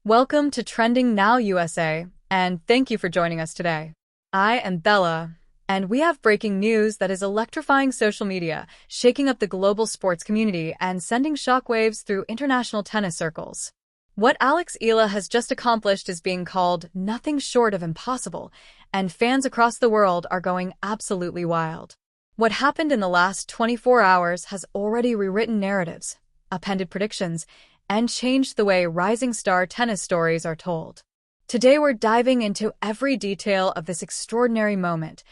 Welcome to Trending Now USA, and thank you for joining us today. I am Bella, and we have breaking news that is electrifying social media, shaking up the global sports community, and sending shockwaves through international tennis circles. What Alex Eala has just accomplished is being called nothing short of impossible, and fans across the world are going absolutely wild. What happened in the last 24 hours has already rewritten narratives, upended predictions, and changed the way rising star tennis stories are told. Today we're diving into every detail of this extraordinary moment,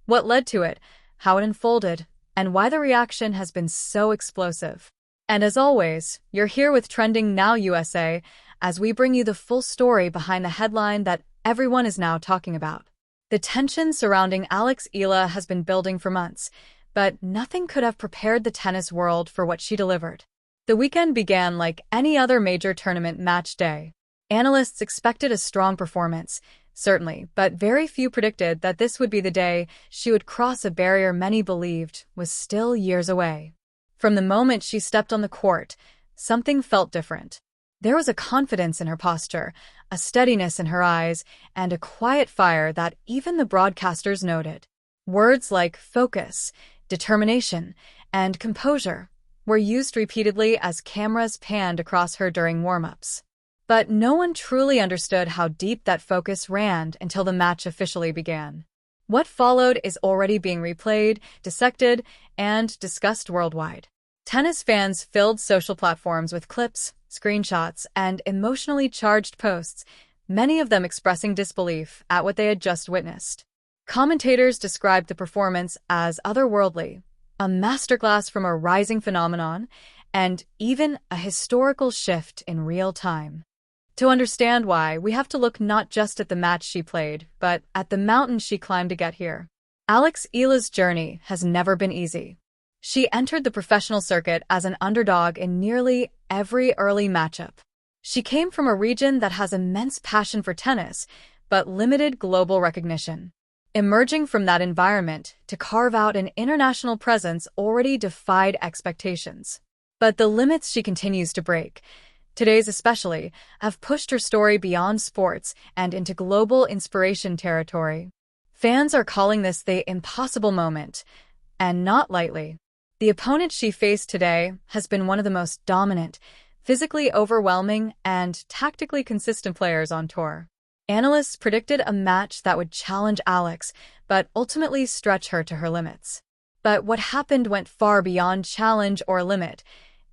what led to it, how it unfolded, and why the reaction has been so explosive. And as always, you're here with Trending Now USA as we bring you the full story behind the headline that everyone is now talking about. The tension surrounding Alex Eala has been building for months, but nothing could have prepared the tennis world for what she delivered. The weekend began like any other major tournament match day. Analysts expected a strong performance, certainly, but very few predicted that this would be the day she would cross a barrier many believed was still years away. From the moment she stepped on the court, something felt different. There was a confidence in her posture, a steadiness in her eyes, and a quiet fire that even the broadcasters noted. Words like focus, determination, and composure were used repeatedly as cameras panned across her during warm-ups. But no one truly understood how deep that focus ran until the match officially began. What followed is already being replayed, dissected, and discussed worldwide. Tennis fans filled social platforms with clips, screenshots, and emotionally charged posts, many of them expressing disbelief at what they had just witnessed. Commentators described the performance as otherworldly, a masterclass from a rising phenomenon, and even a historical shift in real time. To understand why, we have to look not just at the match she played, but at the mountain she climbed to get here. Alex Eala's journey has never been easy. She entered the professional circuit as an underdog in nearly every early matchup. She came from a region that has immense passion for tennis, but limited global recognition. Emerging from that environment to carve out an international presence already defied expectations. But the limits she continues to break, today's especially, have pushed her story beyond sports and into global inspiration territory. Fans are calling this the impossible moment, and not lightly. The opponent she faced today has been one of the most dominant, physically overwhelming, and tactically consistent players on tour. Analysts predicted a match that would challenge Alex, but ultimately stretch her to her limits. But what happened went far beyond challenge or limit.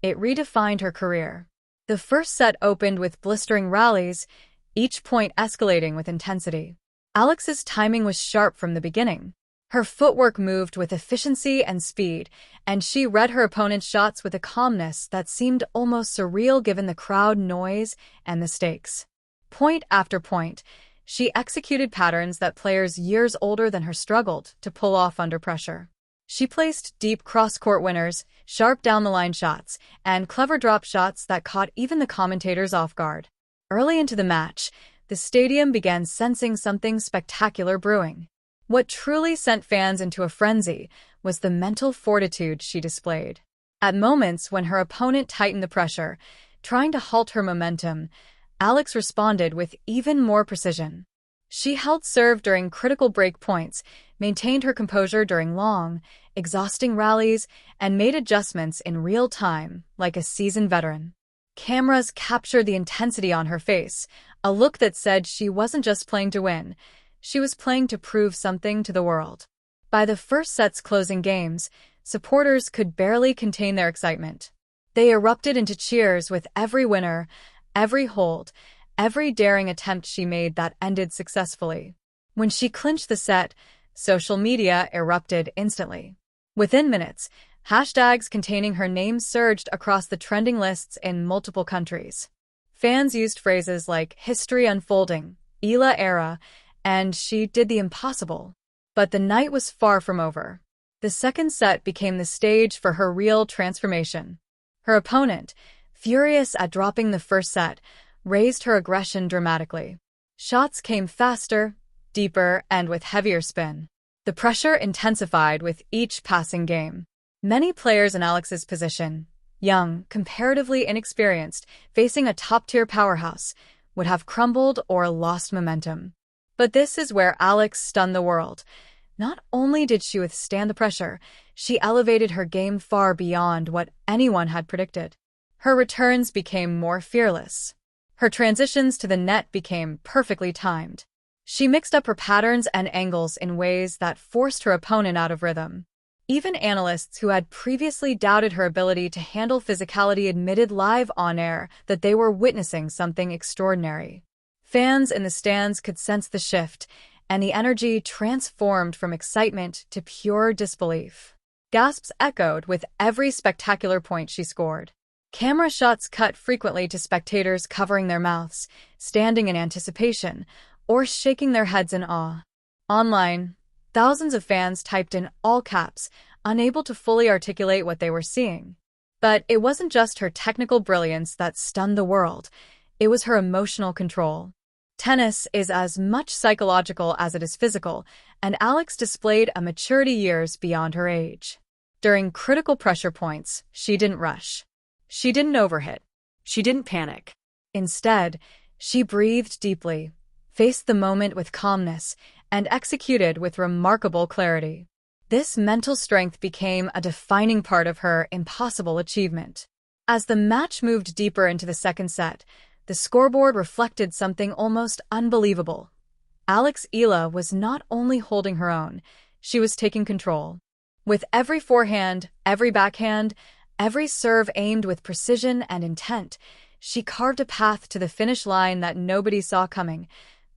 It redefined her career. The first set opened with blistering rallies, each point escalating with intensity. Alex's timing was sharp from the beginning. Her footwork moved with efficiency and speed, and she read her opponent's shots with a calmness that seemed almost surreal given the crowd noise and the stakes. Point after point, she executed patterns that players years older than her struggled to pull off under pressure. She placed deep cross-court winners, sharp down-the-line shots, and clever drop shots that caught even the commentators off guard. Early into the match, the stadium began sensing something spectacular brewing. What truly sent fans into a frenzy was the mental fortitude she displayed. At moments when her opponent tightened the pressure, trying to halt her momentum, Alex responded with even more precision. She held serve during critical break points, maintained her composure during long, exhausting rallies, and made adjustments in real time, like a seasoned veteran. Cameras captured the intensity on her face, a look that said she wasn't just playing to win, she was playing to prove something to the world. By the first set's closing games, supporters could barely contain their excitement. They erupted into cheers with every winner, every hold, every daring attempt she made that ended successfully. When she clinched the set, social media erupted instantly. Within minutes, hashtags containing her name surged across the trending lists in multiple countries. Fans used phrases like history unfolding, Eala era, and she did the impossible. But the night was far from over. The second set became the stage for her real transformation. Her opponent, furious at dropping the first set, raised her aggression dramatically. Shots came faster, deeper, and with heavier spin. The pressure intensified with each passing game. Many players in Alex's position, young, comparatively inexperienced, facing a top-tier powerhouse, would have crumbled or lost momentum. But this is where Alex stunned the world. Not only did she withstand the pressure, she elevated her game far beyond what anyone had predicted. Her returns became more fearless. Her transitions to the net became perfectly timed. She mixed up her patterns and angles in ways that forced her opponent out of rhythm. Even analysts who had previously doubted her ability to handle physicality admitted live on air that they were witnessing something extraordinary. Fans in the stands could sense the shift, and the energy transformed from excitement to pure disbelief. Gasps echoed with every spectacular point she scored. Camera shots cut frequently to spectators covering their mouths, standing in anticipation, or shaking their heads in awe. Online, thousands of fans typed in all caps, unable to fully articulate what they were seeing. But it wasn't just her technical brilliance that stunned the world. It was her emotional control. Tennis is as much psychological as it is physical, and Alex displayed a maturity years beyond her age. During critical pressure points, she didn't rush. She didn't overhit. She didn't panic. Instead, she breathed deeply, faced the moment with calmness, and executed with remarkable clarity. This mental strength became a defining part of her impossible achievement. As the match moved deeper into the second set, the scoreboard reflected something almost unbelievable. Alex Eala was not only holding her own, she was taking control. With every forehand, every backhand, every serve aimed with precision and intent, she carved a path to the finish line that nobody saw coming.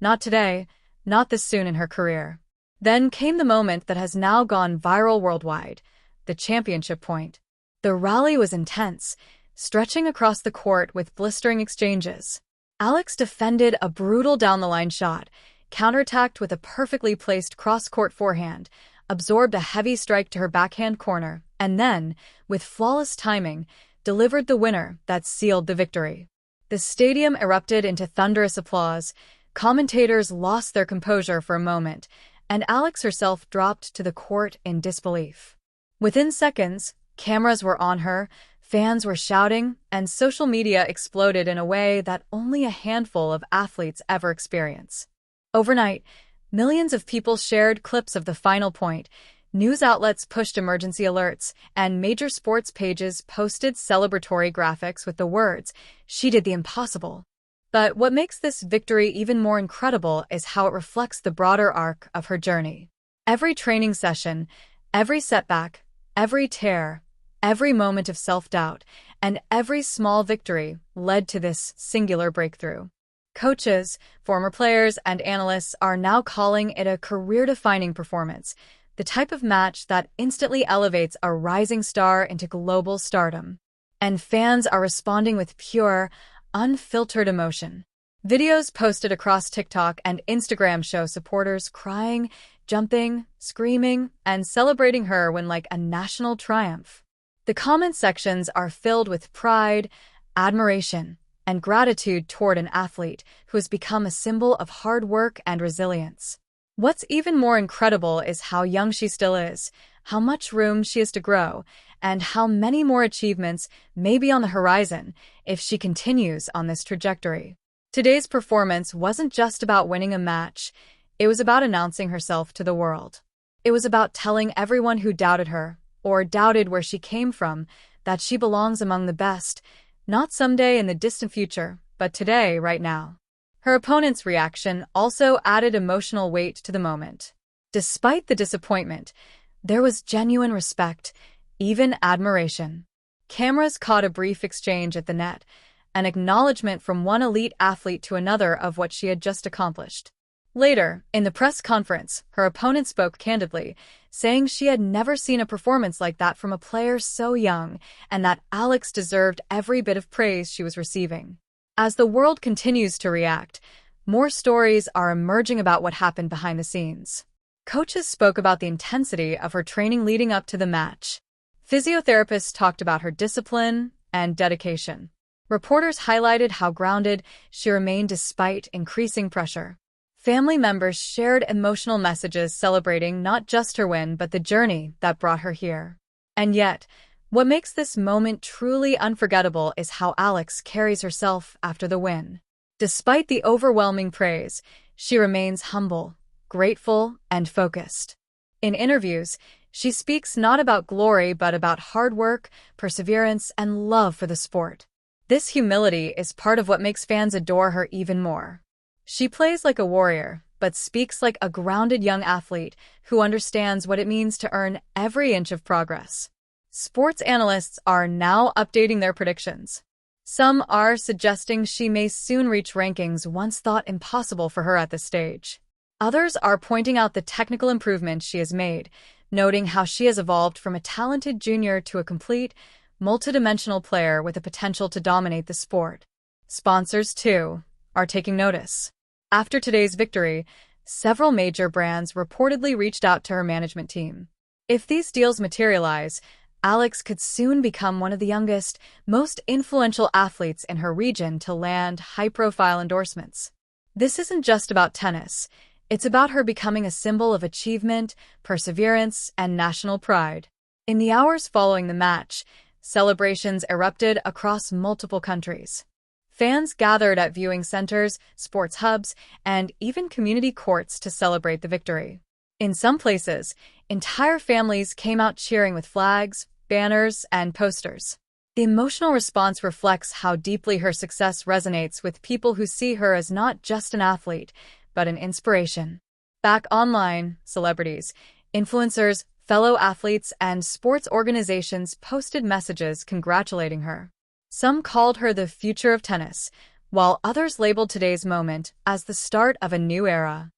Not today, not this soon in her career. Then came the moment that has now gone viral worldwide, the championship point. The rally was intense, stretching across the court with blistering exchanges. Alex defended a brutal down-the-line shot, counterattacked with a perfectly placed cross-court forehand, absorbed a heavy strike to her backhand corner, and then, with flawless timing, delivered the winner that sealed the victory. The stadium erupted into thunderous applause, commentators lost their composure for a moment, and Alex herself dropped to the court in disbelief. Within seconds, cameras were on her, fans were shouting, and social media exploded in a way that only a handful of athletes ever experience. Overnight, millions of people shared clips of the final point, news outlets pushed emergency alerts, and major sports pages posted celebratory graphics with the words, "She did the impossible." But what makes this victory even more incredible is how it reflects the broader arc of her journey. Every training session, every setback, every tear, every moment of self-doubt, and every small victory led to this singular breakthrough. Coaches, former players, and analysts are now calling it a career-defining performance, the type of match that instantly elevates a rising star into global stardom. And fans are responding with pure, unfiltered emotion. Videos posted across TikTok and Instagram show supporters crying, jumping, screaming, and celebrating her win like a national triumph. The comment sections are filled with pride, admiration, and gratitude toward an athlete who has become a symbol of hard work and resilience. What's even more incredible is how young she still is, how much room she has to grow, and how many more achievements may be on the horizon if she continues on this trajectory. Today's performance wasn't just about winning a match, it was about announcing herself to the world. It was about telling everyone who doubted her, or doubted where she came from, that she belongs among the best, not someday in the distant future, but today, right now. Her opponent's reaction also added emotional weight to the moment. Despite the disappointment, there was genuine respect, even admiration. Cameras caught a brief exchange at the net, an acknowledgement from one elite athlete to another of what she had just accomplished. Later, in the press conference, her opponent spoke candidly, saying she had never seen a performance like that from a player so young, and that Alex deserved every bit of praise she was receiving. As the world continues to react, more stories are emerging about what happened behind the scenes. Coaches spoke about the intensity of her training leading up to the match. Physiotherapists talked about her discipline and dedication. Reporters highlighted how grounded she remained despite increasing pressure. Family members shared emotional messages celebrating not just her win but the journey that brought her here. And yet, what makes this moment truly unforgettable is how Alex carries herself after the win. Despite the overwhelming praise, she remains humble, grateful, and focused. In interviews, she speaks not about glory but about hard work, perseverance, and love for the sport. This humility is part of what makes fans adore her even more. She plays like a warrior, but speaks like a grounded young athlete who understands what it means to earn every inch of progress. Sports analysts are now updating their predictions. Some are suggesting she may soon reach rankings once thought impossible for her at this stage. Others are pointing out the technical improvements she has made, noting how she has evolved from a talented junior to a complete, multidimensional player with the potential to dominate the sport. Sponsors, too, are taking notice. After today's victory, several major brands reportedly reached out to her management team. If these deals materialize, Alex could soon become one of the youngest, most influential athletes in her region to land high-profile endorsements. This isn't just about tennis. It's about her becoming a symbol of achievement, perseverance, and national pride. In the hours following the match, celebrations erupted across multiple countries. Fans gathered at viewing centers, sports hubs, and even community courts to celebrate the victory. In some places, entire families came out cheering with flags, banners, and posters. The emotional response reflects how deeply her success resonates with people who see her as not just an athlete, but an inspiration. Back online, celebrities, influencers, fellow athletes, and sports organizations posted messages congratulating her. Some called her the future of tennis, while others labeled today's moment as the start of a new era.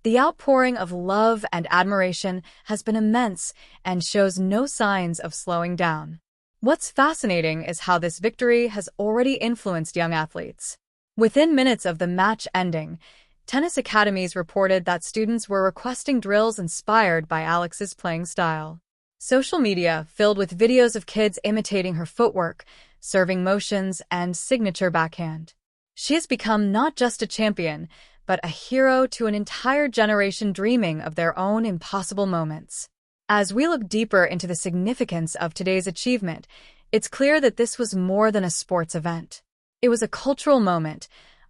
The outpouring of love and admiration has been immense and shows no signs of slowing down. What's fascinating is how this victory has already influenced young athletes. Within minutes of the match ending, tennis academies reported that students were requesting drills inspired by Alex's playing style. Social media filled with videos of kids imitating her footwork, serving motions, and signature backhand. She has become not just a champion, but a hero to an entire generation dreaming of their own impossible moments. As we look deeper into the significance of today's achievement, it's clear that this was more than a sports event. It was a cultural moment,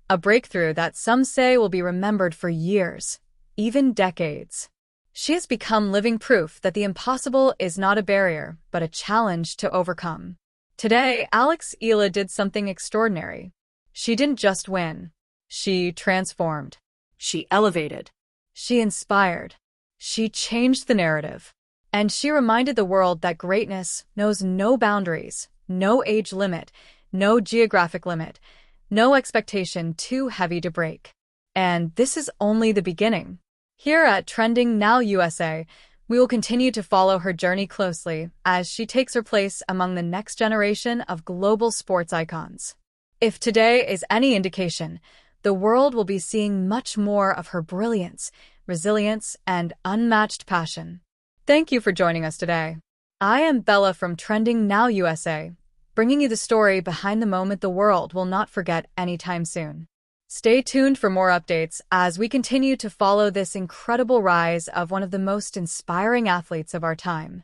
a breakthrough that some say will be remembered for years, even decades. She has become living proof that the impossible is not a barrier, but a challenge to overcome. Today, Alex Eala did something extraordinary. She didn't just win. She transformed. She elevated. She inspired. She changed the narrative. And she reminded the world that greatness knows no boundaries, no age limit, no geographic limit, no expectation too heavy to break. And this is only the beginning. Here at Trending Now USA, we will continue to follow her journey closely as she takes her place among the next generation of global sports icons. If today is any indication, the world will be seeing much more of her brilliance, resilience, and unmatched passion. Thank you for joining us today. I am Bella from Trending Now USA, bringing you the story behind the moment the world will not forget anytime soon. Stay tuned for more updates as we continue to follow this incredible rise of one of the most inspiring athletes of our time.